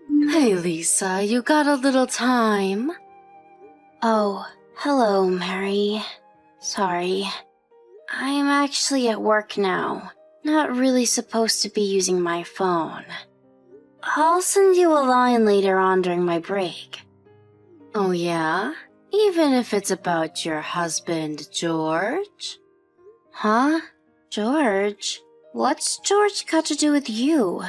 Hey Lisa, you got a little time? Oh, hello, Mary. Sorry. I'm actually at work now. Not really supposed to be using my phone. I'll send you a line later on during my break. Oh yeah? Even if it's about your husband, George? Huh? George? What's George got to do with you?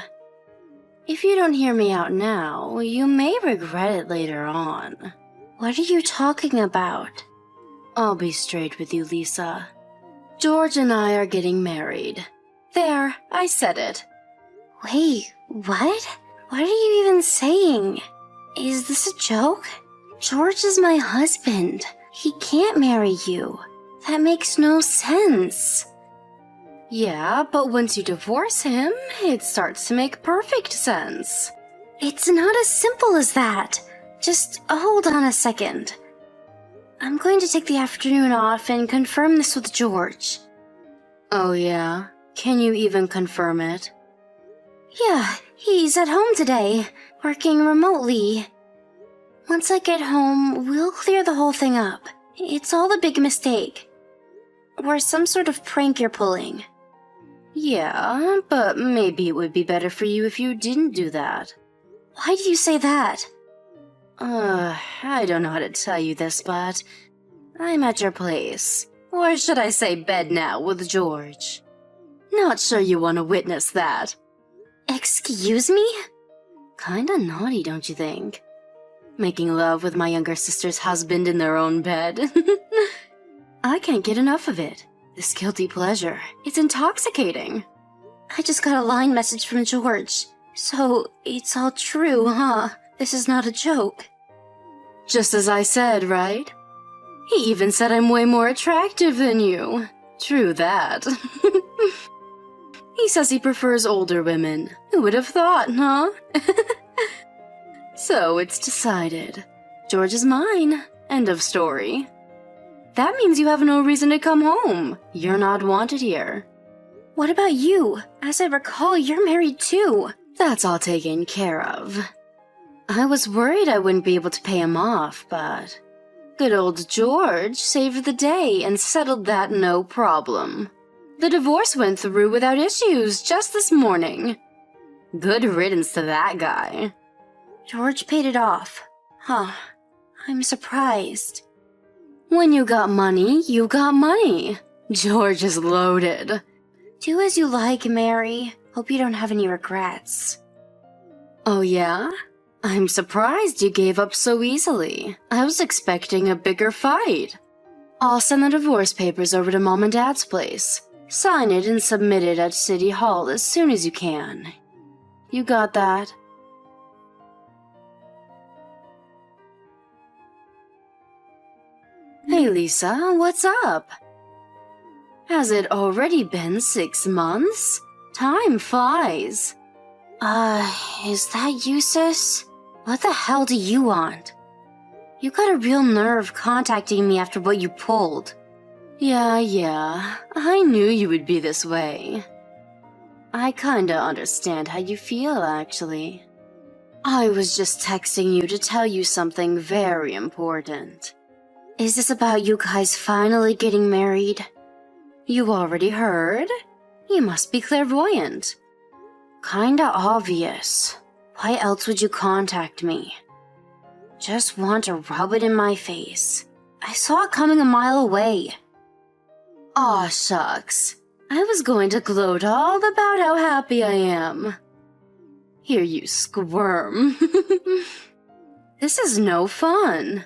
If you don't hear me out now, you may regret it later on. What are you talking about? I'll be straight with you, Lisa. George and I are getting married. There, I said it. Wait, what? What are you even saying? Is this a joke? George is my husband. He can't marry you. That makes no sense. Yeah, but once you divorce him, it starts to make perfect sense. It's not as simple as that. Just hold on a second. I'm going to take the afternoon off and confirm this with George. Oh yeah? Can you even confirm it? Yeah, he's at home today, working remotely. Once I get home, we'll clear the whole thing up. It's all a big mistake. Or some sort of prank you're pulling. Yeah, but maybe it would be better for you if you didn't do that. Why do you say that? I don't know how to tell you this, but I'm at your place. Or should I say bed now with George. Not sure you want to witness that. Excuse me? Kinda naughty, don't you think? Making love with my younger sister's husband in their own bed. I can't get enough of it. This guilty pleasure. It's intoxicating. I just got a line message from George. So, it's all true, huh? This is not a joke. Just as I said, right? He even said I'm way more attractive than you. True that. He says he prefers older women. Who would have thought, huh? So it's decided. George is mine. End of story. That means you have no reason to come home. You're not wanted here. What about you? As I recall, you're married too. That's all taken care of. I was worried I wouldn't be able to pay him off, but good old George saved the day and settled that no problem. The divorce went through without issues just this morning. Good riddance to that guy. George paid it off. Huh. I'm surprised. When you got money, you got money. George is loaded. Do as you like, Mary. Hope you don't have any regrets. Oh yeah? I'm surprised you gave up so easily. I was expecting a bigger fight. I'll send the divorce papers over to Mom and Dad's place. Sign it and submit it at City Hall as soon as you can. You got that? Hey Lisa, what's up? Has it already been 6 months? Time flies. Is that you, sis? What the hell do you want? You got a real nerve contacting me after what you pulled. Yeah, I knew you would be this way. I kinda understand how you feel, actually. I was just texting you to tell you something very important. Is this about you guys finally getting married? You already heard? You must be clairvoyant. Kinda obvious. Why else would you contact me? Just want to rub it in my face. I saw it coming a mile away. Aw, shucks. I was going to gloat all about how happy I am. Hear you squirm. This is no fun.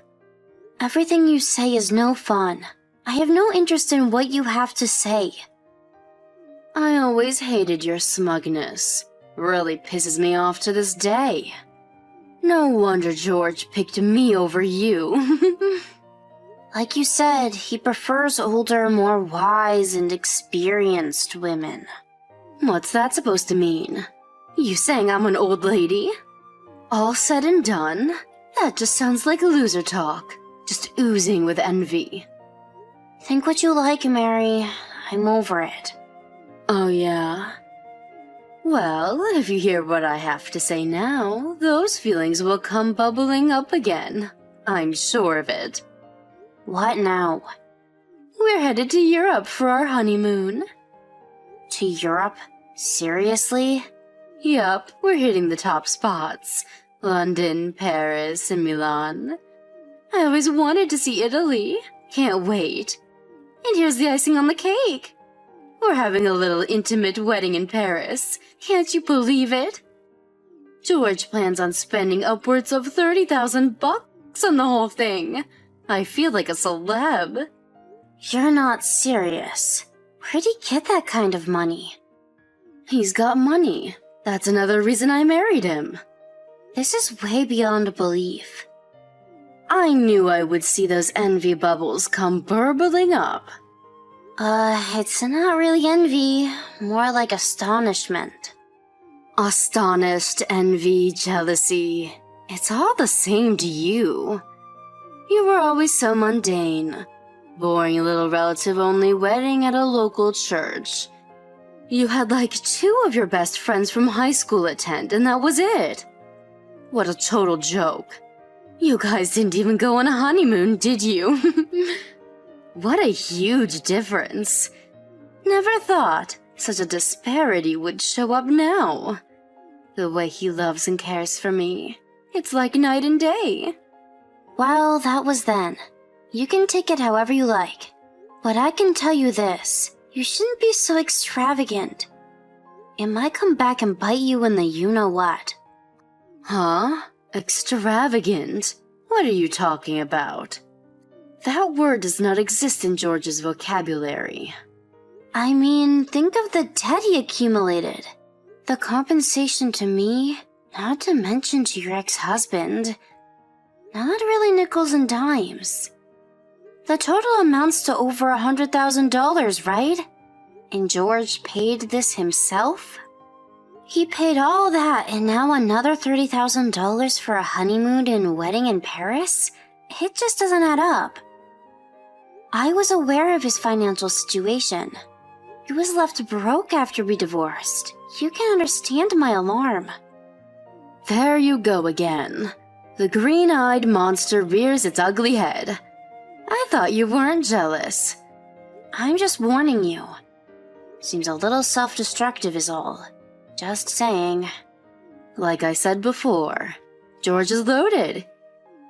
Everything you say is no fun. I have no interest in what you have to say. I always hated your smugness. Really pisses me off to this day. No wonder George picked me over you. Like you said, he prefers older, more wise and experienced women. What's that supposed to mean? You saying I'm an old lady? All said and done, that just sounds like loser talk. Just oozing with envy. Think what you like, Mary. I'm over it. Oh yeah? Well, if you hear what I have to say now, those feelings will come bubbling up again. I'm sure of it. What now? We're headed to Europe for our honeymoon. To Europe? Seriously? Yup, we're hitting the top spots. London, Paris, and Milan. I always wanted to see Italy. Can't wait. And here's the icing on the cake. We're having a little intimate wedding in Paris. Can't you believe it? George plans on spending upwards of $30,000 on the whole thing. I feel like a celeb. You're not serious. Where'd he get that kind of money? He's got money. That's another reason I married him. This is way beyond belief. I knew I would see those envy bubbles come burbling up. It's not really envy, more like astonishment. Astonished, envy, jealousy. It's all the same to you. You were always so mundane. Boring little relative-only wedding at a local church. You had like 2 of your best friends from high school attend, and that was it. What a total joke. You guys didn't even go on a honeymoon, did you? What a huge difference. Never thought such a disparity would show up now. The way he loves and cares for me. It's like night and day. Well, that was then. You can take it however you like. But I can tell you this. You shouldn't be so extravagant. It might come back and bite you in the you-know-what. Huh? Extravagant? What are you talking about? That word does not exist in George's vocabulary. I mean, think of the debt he accumulated. The compensation to me, not to mention to your ex-husband. Not really nickels and dimes. The total amounts to over $100,000, right? And George paid this himself? He paid all that and now another $30,000 for a honeymoon and wedding in Paris? It just doesn't add up. I was aware of his financial situation. He was left broke after we divorced. You can understand my alarm. There you go again. The green-eyed monster rears its ugly head. I thought you weren't jealous. I'm just warning you. Seems a little self-destructive is all. Just saying. Like I said before, George is loaded.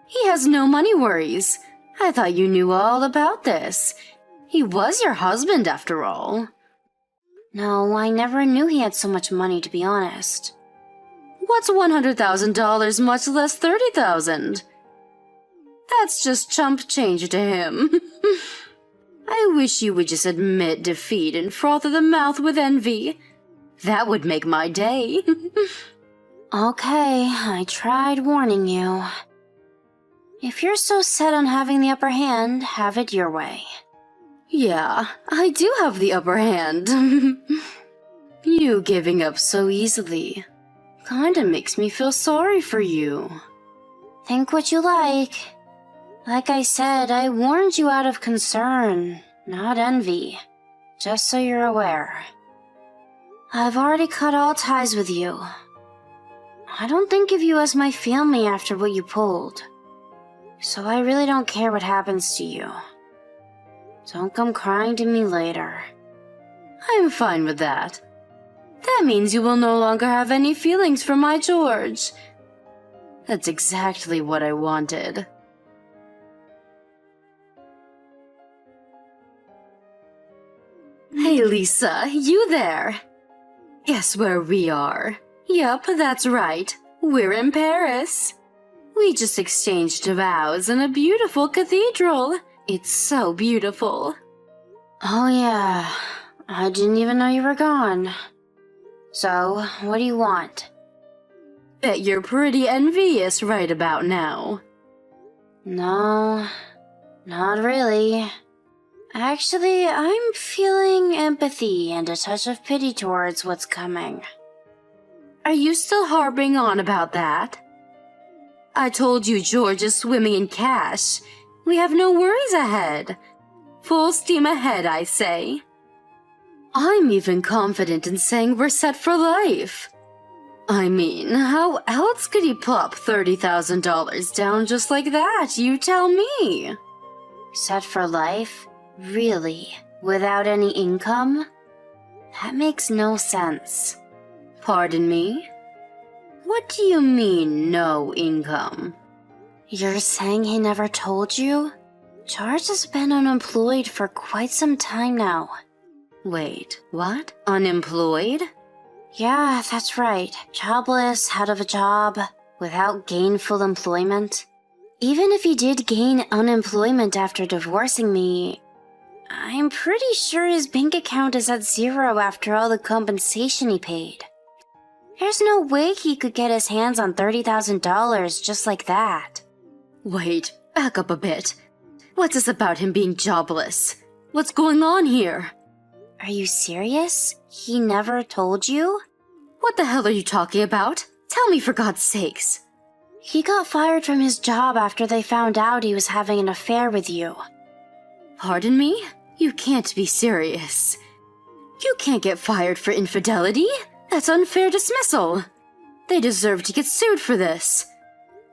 He has no money worries. I thought you knew all about this. He was your husband after all. No, I never knew he had so much money, to be honest. What's $100,000, much less $30,000? That's just chump change to him. I wish you would just admit defeat and froth at the mouth with envy. That would make my day. Okay, I tried warning you. If you're so set on having the upper hand, have it your way. Yeah, I do have the upper hand. You giving up so easily kinda makes me feel sorry for you. Think what you like. Like I said, I warned you out of concern, not envy. Just so you're aware. I've already cut all ties with you. I don't think of you as my family after what you pulled. So I really don't care what happens to you. Don't come crying to me later. I'm fine with that. That means you will no longer have any feelings for my George. That's exactly what I wanted. Hey Lisa, you there? Guess where we are? Yup, that's right. We're in Paris. We just exchanged vows in a beautiful cathedral. It's so beautiful. Oh yeah, I didn't even know you were gone. So, what do you want? Bet you're pretty envious right about now. No, not really. Actually, I'm feeling empathy and a touch of pity towards what's coming. Are you still harping on about that? I told you George is swimming in cash. We have no worries ahead. Full steam ahead, I say. I'm even confident in saying we're set for life. I mean, how else could he plop $30,000 down just like that? You tell me. Set for life? Really? Without any income? That makes no sense. Pardon me? What do you mean, no income? You're saying he never told you? George has been unemployed for quite some time now. Wait, what? Unemployed? Yeah, that's right. Jobless, out of a job, without gainful employment. Even if he did gain unemployment after divorcing me, I'm pretty sure his bank account is at zero after all the compensation he paid. There's no way he could get his hands on $30,000 just like that. Wait, back up a bit. What's this about him being jobless? What's going on here? Are you serious? He never told you? What the hell are you talking about? Tell me for God's sakes. He got fired from his job after they found out he was having an affair with you. Pardon me? You can't be serious. You can't get fired for infidelity. That's unfair dismissal. They deserve to get sued for this.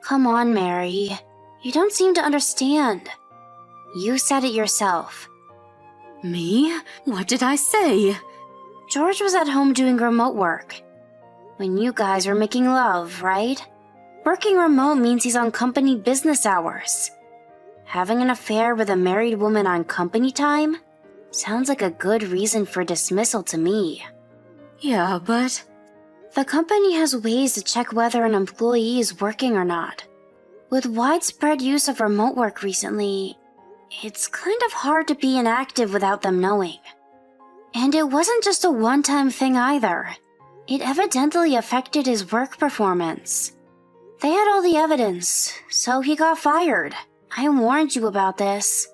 Come on, Mary. You don't seem to understand. You said it yourself. Me? What did I say? George was at home doing remote work. When you guys were making love, right? Working remote means he's on company business hours. Having an affair with a married woman on company time? Sounds like a good reason for dismissal to me. Yeah, but... The company has ways to check whether an employee is working or not. With widespread use of remote work recently, it's kind of hard to be inactive without them knowing. And it wasn't just a one-time thing either. It evidently affected his work performance. They had all the evidence, so he got fired. I warned you about this.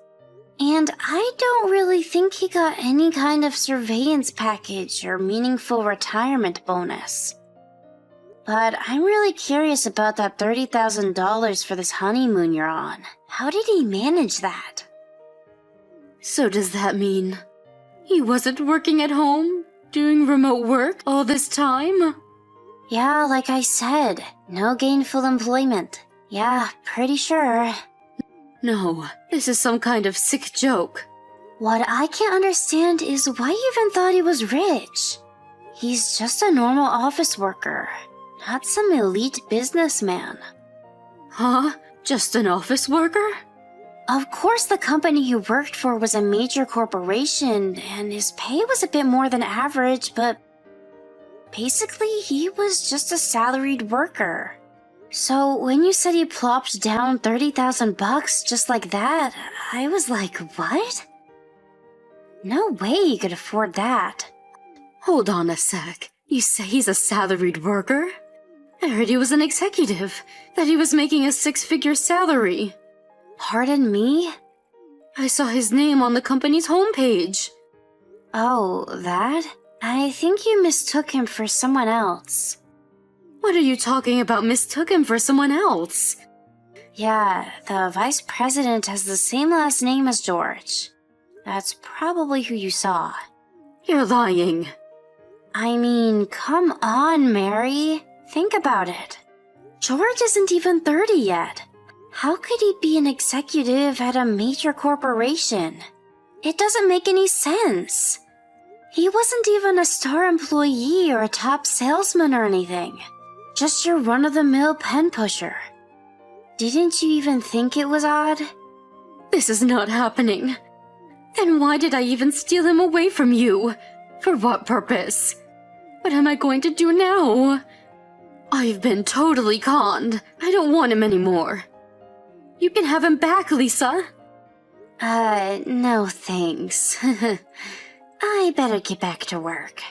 And I don't really think he got any kind of surveillance package or meaningful retirement bonus. But I'm really curious about that $30,000 for this honeymoon you're on. How did he manage that? So does that mean he wasn't working at home, doing remote work all this time? Yeah, like I said, no gainful employment. Yeah, pretty sure. No, this is some kind of sick joke. What I can't understand is why you even thought he was rich. He's just a normal office worker, not some elite businessman. Huh? Just an office worker? Of course the company he worked for was a major corporation, and his pay was a bit more than average, but basically he was just a salaried worker. So when you said he plopped down $30,000 just like that, I was like, what? No way he could afford that. Hold on a sec. You say he's a salaried worker? I heard he was an executive, that he was making a six-figure salary. Pardon me? I saw his name on the company's homepage. Oh, that? I think you mistook him for someone else. What are you talking about mistook him for someone else? Yeah, the vice president has the same last name as George. That's probably who you saw. You're lying. I mean, come on, Mary. Think about it. George isn't even 30 yet. How could he be an executive at a major corporation? It doesn't make any sense. He wasn't even a star employee or a top salesman or anything. Just your run-of-the-mill pen pusher. Didn't you even think it was odd? This is not happening. Then why did I even steal him away from you? For what purpose? What am I going to do now? I've been totally conned. I don't want him anymore. You can have him back, Lisa. No thanks. I better get back to work.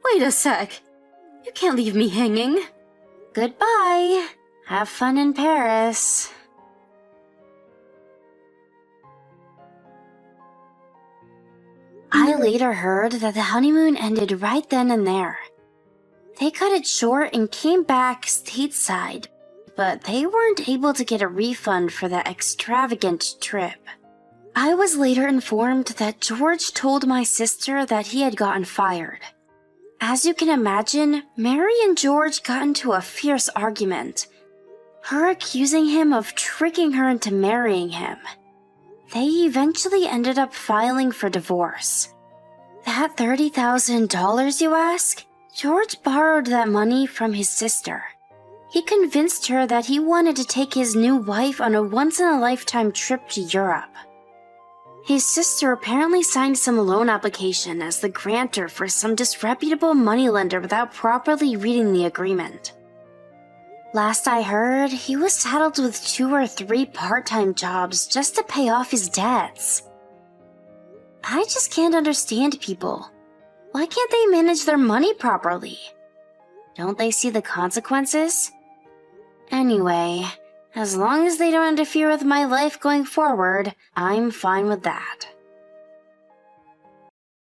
Wait a sec. You can't leave me hanging. Goodbye. Have fun in Paris. I later heard that the honeymoon ended right then and there. They cut it short and came back stateside, but they weren't able to get a refund for the extravagant trip. I was later informed that George told my sister that he had gotten fired. As you can imagine, Mary and George got into a fierce argument, her accusing him of tricking her into marrying him. They eventually ended up filing for divorce. That $30,000, you ask? George borrowed that money from his sister. He convinced her that he wanted to take his new wife on a once-in-a-lifetime trip to Europe. His sister apparently signed some loan application as the grantor for some disreputable moneylender without properly reading the agreement. Last I heard, he was saddled with 2 or 3 part-time jobs just to pay off his debts. I just can't understand people. Why can't they manage their money properly? Don't they see the consequences? Anyway, as long as they don't interfere with my life going forward, I'm fine with that.